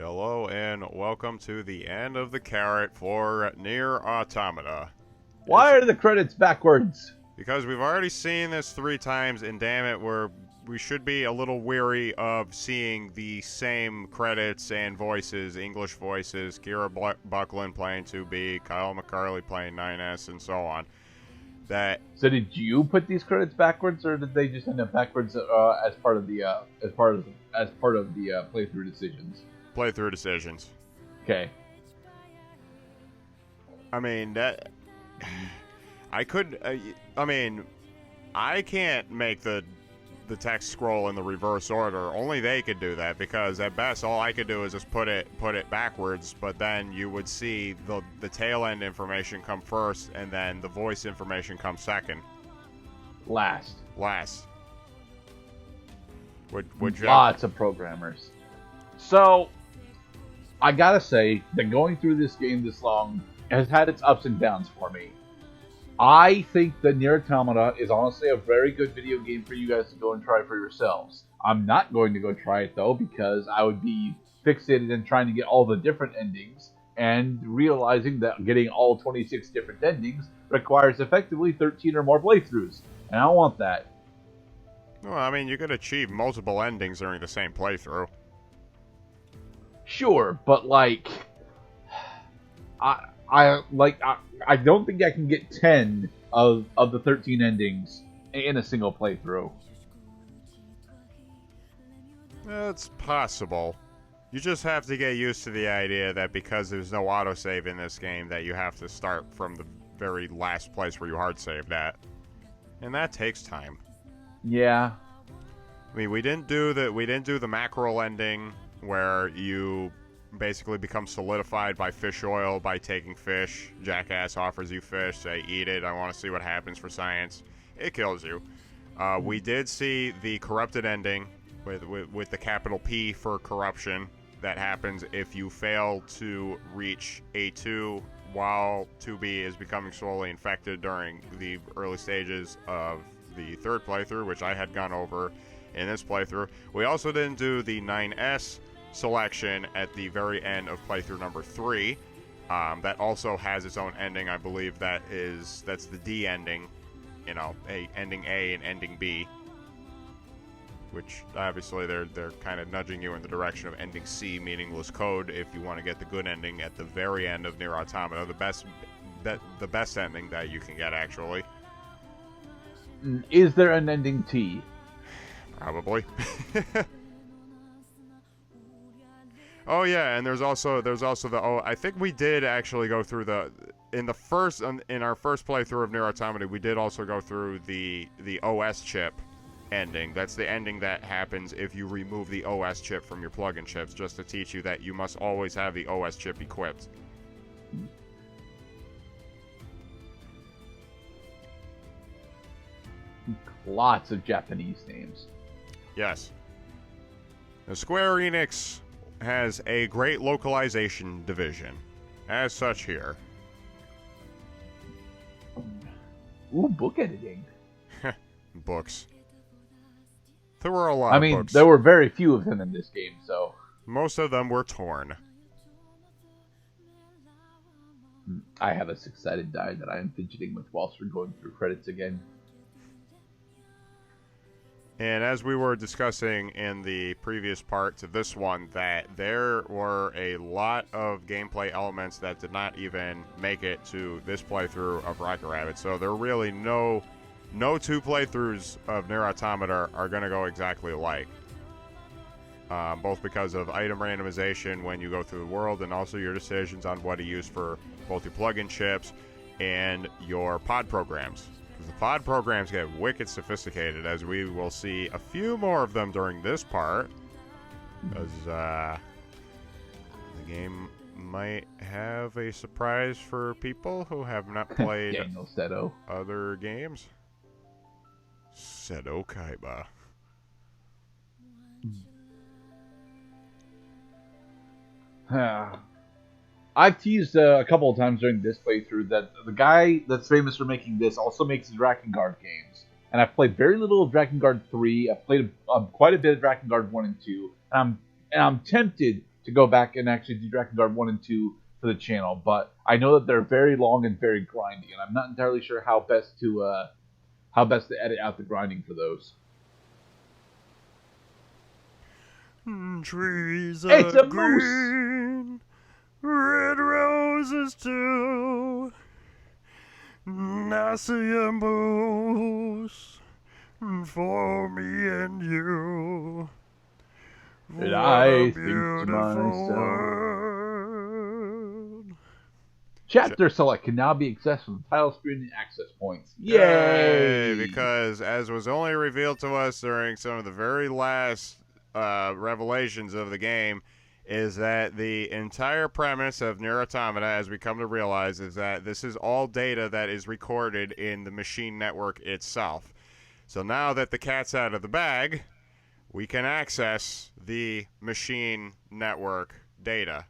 Hello and welcome to the end of the carrot for NieR Automata. Why are the credits backwards? Because we've already seen this 3 times, and damn it, we should be a little weary of seeing the same credits and voices, English voices, Kira Buckland playing 2B, Kyle McCarley playing 9S, and so on. So did you put these credits backwards, or did they just end up backwards as part of the playthrough decisions? Playthrough decisions. Okay. I mean that. I could. I can't make the text scroll in the reverse order. Only they could do that, because at best all I could do is just put it backwards. But then you would see the tail end information come first, and then the voice information come second. Last. Would you? Lots of programmers. So I gotta say that going through this game this long has had its ups and downs for me. I think that NieR Automata is honestly a very good video game for you guys to go and try for yourselves. I'm not going to go try it, though, because I would be fixated in trying to get all the different endings and realizing that getting all 26 different endings requires effectively 13 or more playthroughs, and I don't want that. Well, I mean, you could achieve multiple endings during the same playthrough. Sure, but I don't think I can get 10 of the 13 endings in a single playthrough. It's possible. You just have to get used to the idea that because there's no autosave in this game, that you have to start from the very last place where you hard saved at. And that takes time. Yeah. I mean, we didn't do the mackerel ending where you basically become solidified by fish oil by taking fish. Jackass offers you fish, say eat it, I want to see what happens for science. It kills you. We did see the corrupted ending with the capital P for corruption that happens if you fail to reach A2 while 2B is becoming slowly infected during the early stages of the third playthrough, which I had gone over in this playthrough. We also didn't do the 9S selection at the very end of playthrough number 3. That also has its own ending. I believe that's the D ending, ending A and ending B, which obviously they're kind of nudging you in the direction of ending C, meaningless code, if you want to get the good ending at the very end of NieR Automata, the best ending that you can get, actually. Is there an ending T? Probably. Oh yeah, and there's also I think we did actually go through in our first playthrough of NieR Automata, we did also go through the OS chip ending. That's the ending that happens if you remove the OS chip from your plug-in chips, just to teach you that you must always have the OS chip equipped. Lots of Japanese names. Yes. Now, Square Enix has a great localization division, as such here. Ooh, book editing. Books. There were a lot of books. There were very few of them in this game, so... Most of them were torn. I have a six-sided die that I am fidgeting with whilst we're going through credits again. And as we were discussing in the previous part to this one, that there were a lot of gameplay elements that did not even make it to this playthrough of Rocket Rabbit. So there are really no 2 playthroughs of NieR Automata are going to go exactly alike. Both because of item randomization when you go through the world, and also your decisions on what to use for both your plug-in chips and your pod programs. The pod programs get wicked sophisticated, as we will see a few more of them during this part, because the game might have a surprise for people who have not played other games. Seto Kaiba. I've teased a couple of times during this playthrough that the guy that's famous for making this also makes Drakengard games. And I've played very little of Drakengard 3. I've played quite a bit of Drakengard 1 and 2. And I'm tempted to go back and actually do Drakengard 1 and 2 for the channel, but I know that they're very long and very grindy, and I'm not entirely sure how best to edit out the grinding for those. Trees It's are a moose! green, red roses too. I see a moose for me and you. And What I a think to beautiful myself, world. chapter select can now be accessed from the title screen and access points. Yay! Yay! Because as was only revealed to us during some of the very last revelations of the game, is that the entire premise of NieR Automata, as we come to realize, is that this is all data that is recorded in the machine network itself. So now that the cat's out of the bag, we can access the machine network data.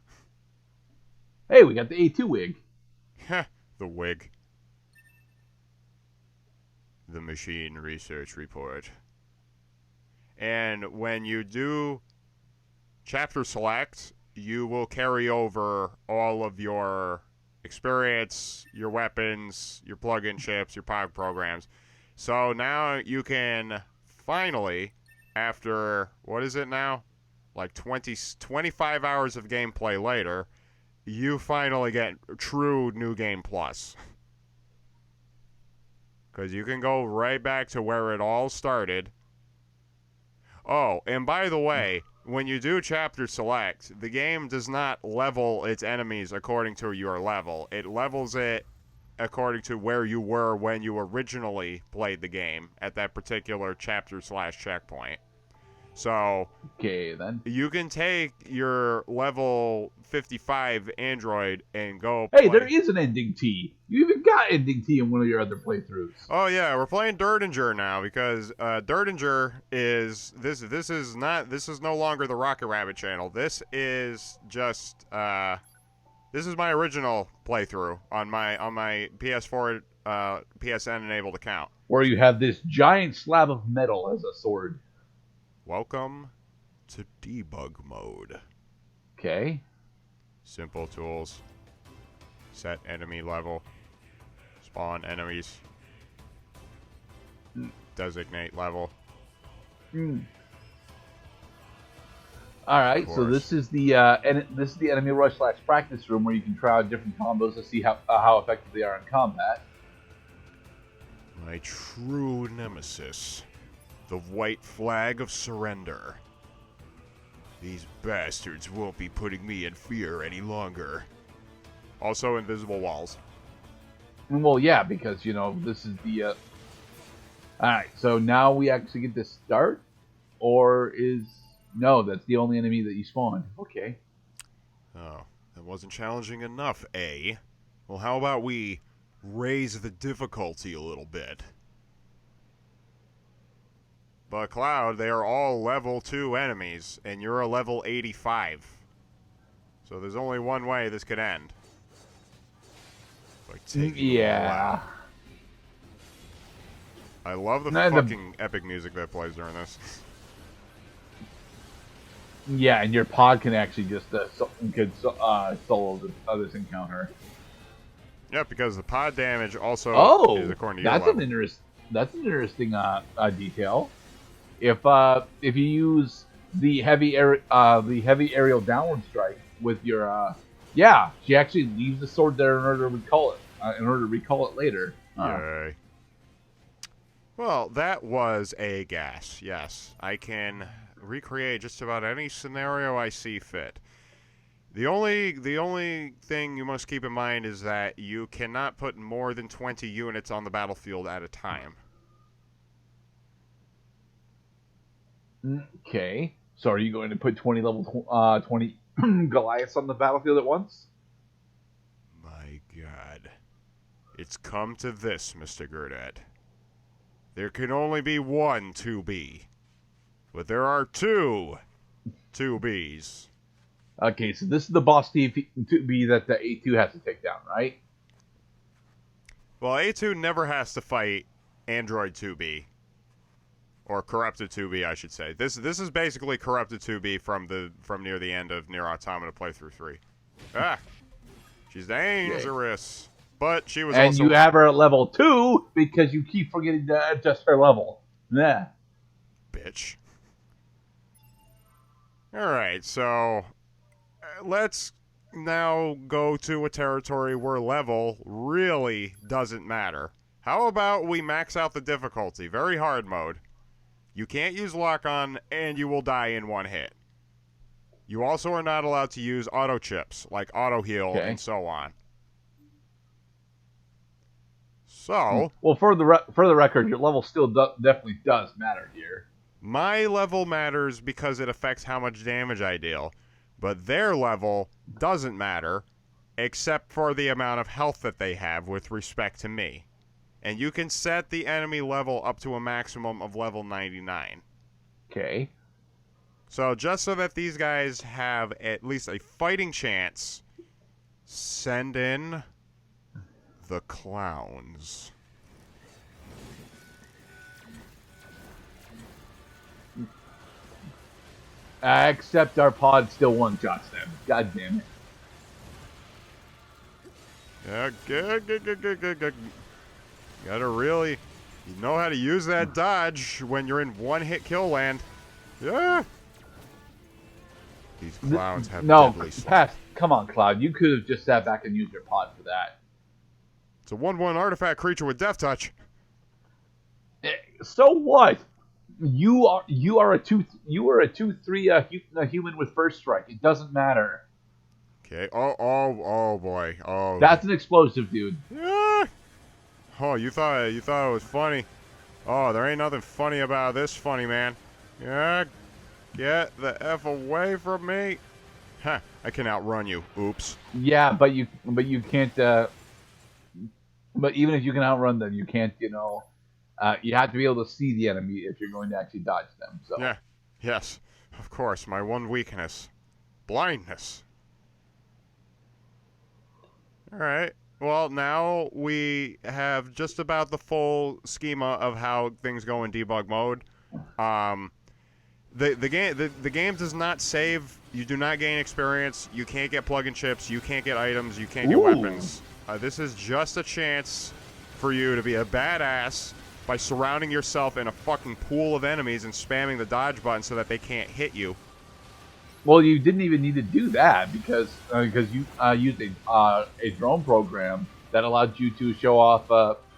Hey, we got the A2 wig. The wig. The machine research report. And when you do chapter select, you will carry over all of your experience, your weapons, your plug-in chips, your POG programs. So now you can finally, after, what is it now? Like 25 hours of gameplay later, you finally get true New Game Plus. Because you can go right back to where it all started. Oh, and by the way, when you do chapter select, the game does not level its enemies according to your level. It levels it according to where you were when you originally played the game at that particular chapter/checkpoint. So, Okay, then. you can take your level 55 android and go Hey, play. there is an ending T. You even got ending T in one of your other playthroughs. Oh yeah, we're playing Dirtinger now because Dirtinger is this is no longer the Rocket Rabbit channel. This is just this is my original playthrough on my PS4 PSN enabled account. Where you have this giant slab of metal as a sword. Welcome to debug mode. Okay. Simple tools. Set enemy level. Spawn enemies. Designate level. All right, so this is the enemy rush / practice room where you can try out different combos to see how effective they are in combat. My true nemesis. The white flag of surrender. These bastards won't be putting me in fear any longer. Also, invisible walls. Well, yeah, because, this is the... Alright, so now we actually get to start? Or is... No, that's the only enemy that you spawn. Okay. Oh, that wasn't challenging enough, eh? Well, how about we raise the difficulty a little bit? But Cloud, they are all level 2 enemies, and you're a level 85. So there's only one way this could end. By taking them all out. I love the fucking epic music that plays during this. Yeah, and your pod can actually just solo this encounter. Yeah, because the pod damage also is according to your level. That's an interesting detail. If you use the heavy aerial downward strike with your she actually leaves the sword there in order to recall it later. Yay. Well, that was a gas. Yes, I can recreate just about any scenario I see fit. The only thing you must keep in mind is that you cannot put more than 20 units on the battlefield at a time. Okay. So are you going to put 20 level 20 Goliaths on the battlefield at once? My God. It's come to this, Mr. Gurdat. There can only be one 2B. But there are two 2Bs. Okay, so this is the boss 2B that the A2 has to take down, right? Well, A2 never has to fight Android 2B. or Corrupted 2B, I should say. This is basically Corrupted 2B from near the end of NieR Automata playthrough 3. Ah, she's dangerous, but she was and also. you have her at level 2 because you keep forgetting to adjust her level. Yeah. Bitch. All right, so let's now go to a territory where level really doesn't matter. How about we max out the difficulty? Very hard mode. You can't use lock-on, and you will die in one hit. You also are not allowed to use auto chips, like auto heal and so on. So, well, for the record, your level still definitely does matter here. My level matters because it affects how much damage I deal, but their level doesn't matter, except for the amount of health that they have with respect to me. And you can set the enemy level up to a maximum of level 99. Okay. So just so that these guys have at least a fighting chance, send in the clowns. Except our pod still one-shots them. God damn it. Yeah, good. You gotta really know how to use that dodge when you're in one-hit kill land. Yeah. These clowns have deadly pass. Come on, Cloud. You could have just sat back and used your pod for that. It's a 1/1 artifact creature with death touch. So what? You are a 2/3 human with first strike. It doesn't matter. Okay. Oh boy. Oh. That's an explosive, dude. Yeah. Oh, you thought it was funny. Oh, there ain't nothing funny about this, funny man. Yeah. Get the F away from me. Huh. I can outrun you. Oops. Yeah, but you can't. But even if you can outrun them, you can't. You have to be able to see the enemy if you're going to actually dodge them. So. Yeah. Yes. Of course. My one weakness. Blindness. All right. Well, now we have just about the full schema of how things go in debug mode. The game does not save. You do not gain experience. You can't get plug-in chips. You can't get items. You can't get weapons. This is just a chance for you to be a badass by surrounding yourself in a fucking pool of enemies and spamming the dodge button so that they can't hit you. Well, you didn't even need to do that because you used a drone program that allowed you to show off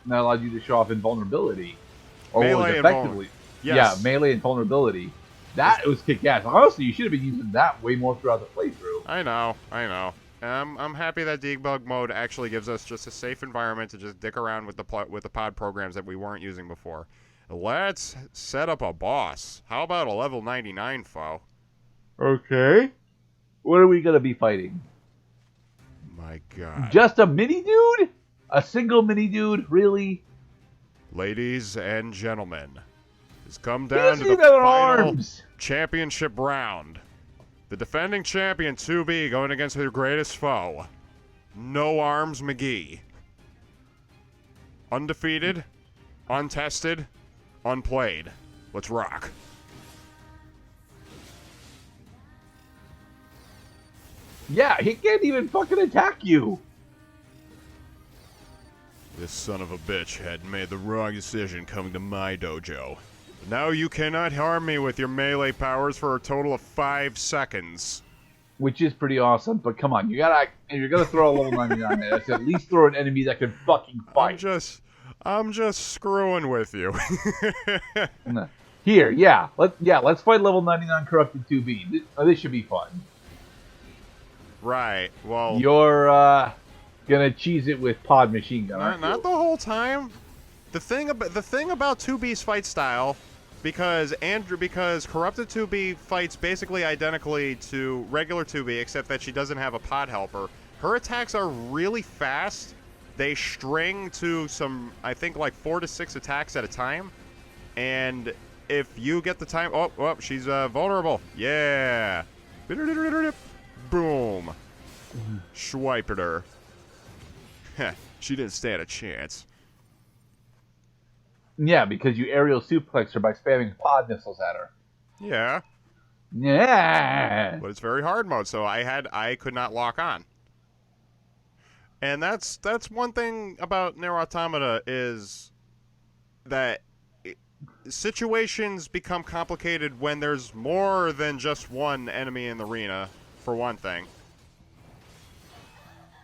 invulnerability, or Melee effectively, melee and vulnerability. That was kick-ass. Honestly, you should have been using that way more throughout the playthrough. I know. I'm happy that debug mode actually gives us just a safe environment to just dick around with the pod programs that we weren't using before. Let's set up a boss. How about a level 99 foe? Okay. What are we going to be fighting? My God. Just a mini dude? A single mini dude? Really? Ladies and gentlemen, it's come down to the final championship round. The defending champion 2B going against their greatest foe, No Arms McGee. Undefeated, untested, unplayed. Let's rock. Yeah, he can't even fucking attack you. This son of a bitch had made the wrong decision coming to my dojo. Now you cannot harm me with your melee powers for a total of 5 seconds. Which is pretty awesome, but come on, if you're gonna throw a level 99 at us, at least throw an enemy that can fucking fight. I'm just screwing with you. Here, let's fight level 99 Corrupted 2B. This should be fun. Right, well... You're, gonna cheese it with pod machine gun, not the whole time. The thing about 2B's fight style, because Corrupted 2B fights basically identically to regular 2B, except that she doesn't have a pod helper. Her attacks are really fast. They string to some, I think, like 4 to 6 attacks at a time. And if you get the time... Oh, she's vulnerable. Yeah. Boom. Swiped her. She didn't stand a chance. Yeah, because you aerial suplex her by spamming pod missiles at her. Yeah, Yeah. but it's very hard mode, so I could not lock on. And that's one thing about NieR Automata is that situations become complicated when there's more than just one enemy in the arena, for one thing.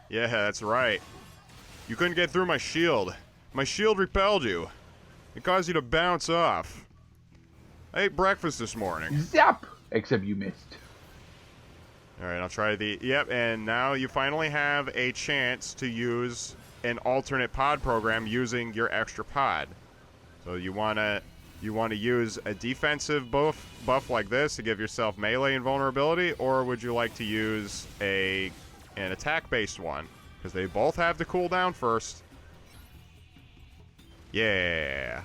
Yeah, that's right. You couldn't get through my shield. My shield repelled you. It caused you to bounce off. I ate breakfast this morning. Zap! Except you missed. Alright, I'll try the... Yep, and now you finally have a chance to use an alternate pod program using your extra pod. So you wanna use a defensive buff like this to give yourself melee invulnerability, or would you like to use an attack-based one? Because they both have the cooldown first. Yeah.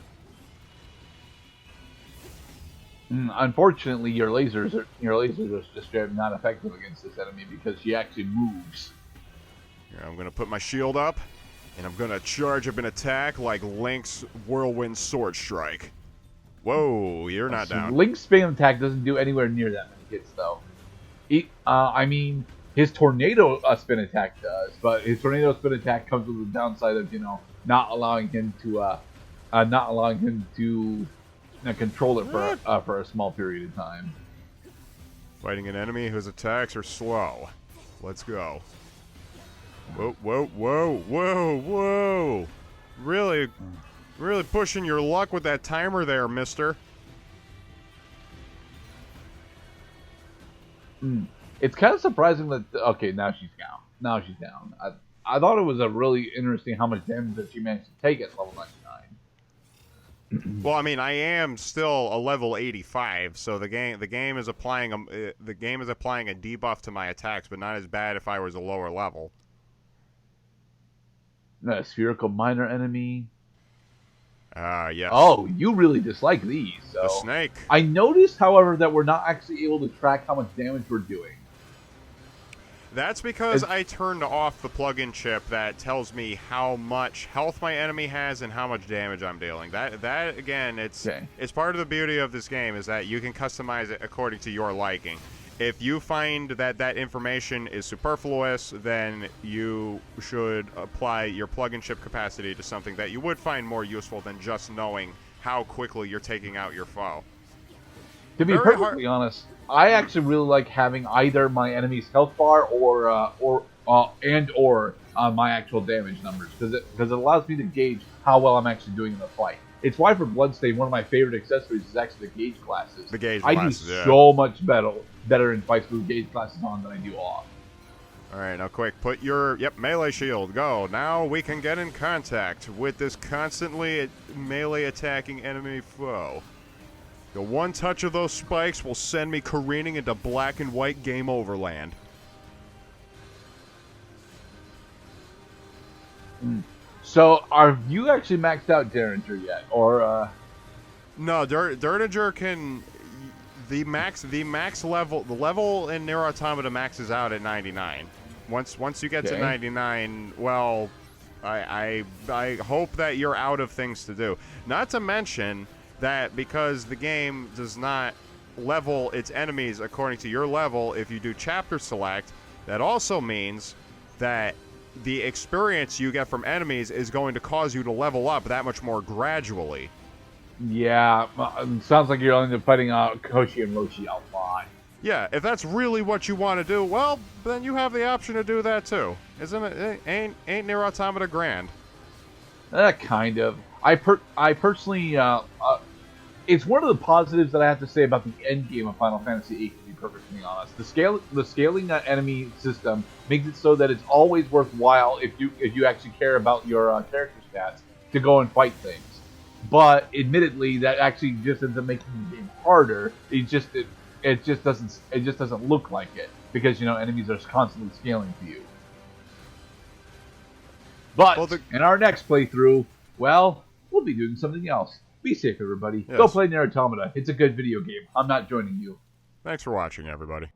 Unfortunately, your lasers are just not effective against this enemy because she actually moves. Here, I'm gonna put my shield up, and I'm gonna charge up an attack like Link's Whirlwind Sword Strike. Whoa, you're not down. Link's spam attack doesn't do anywhere near that many hits, though. I mean, his tornado spin attack does, but his tornado spin attack comes with the downside of not allowing him to control it for a small period of time. Fighting an enemy whose attacks are slow. Let's go. Whoa, whoa, whoa, whoa, whoa! Really pushing your luck with that timer there, mister. It's kind of surprising that... Okay, now she's down. Now she's down. I thought it was a really interesting how much damage that she managed to take at level 99. Well, I mean, I am still a level 85, so the game is applying a debuff to my attacks, but not as bad if I was a lower level. A spherical minor enemy. Yes. Oh, you really dislike these. So. The snake. I noticed, however, that we're not actually able to track how much damage we're doing. That's because I turned off the plug-in chip that tells me how much health my enemy has and how much damage I'm dealing. That again, it's part of the beauty of this game is that you can customize it according to your liking. If you find that information is superfluous, then you should apply your plug-in chip capacity to something that you would find more useful than just knowing how quickly you're taking out your foe. To be perfectly honest, I actually really like having either my enemy's health bar or my actual damage numbers because it allows me to gauge how well I'm actually doing in the fight. It's why for Bloodstain, one of my favorite accessories is actually the gauge glasses. The gauge glasses, I do so much better in fights with gauge glasses on than I do off. All right, now quick, put your melee shield. Go. Now we can get in contact with this constantly melee attacking enemy foe. The one touch of those spikes will send me careening into black and white game over land. So, are you actually maxed out Derringer yet, or? No, Derringer can. The level in NieR Automata maxes out at 99. Once you get to 99, well, I hope that you're out of things to do. Not to mention that because the game does not level its enemies according to your level, if you do chapter select, that also means that the experience you get from enemies is going to cause you to level up that much more gradually. Yeah, it sounds like you're only fighting Koshi and Roshi a lot. Yeah, if that's really what you want to do, well, then you have the option to do that too. Isn't it? Ain't NieR Automata grand? Kind of. I personally, it's one of the positives that I have to say about the end game of Final Fantasy VIII, to be perfectly honest. The scaling enemy system makes it so that it's always worthwhile if you actually care about your character stats to go and fight things. But admittedly, that actually just ends up making the game harder. It just doesn't look like it because enemies are constantly scaling to you. But in our next playthrough, well, we'll be doing something else. Be safe, everybody. Yes. Go play NieR Automata. It's a good video game. I'm not joining you. Thanks for watching, everybody.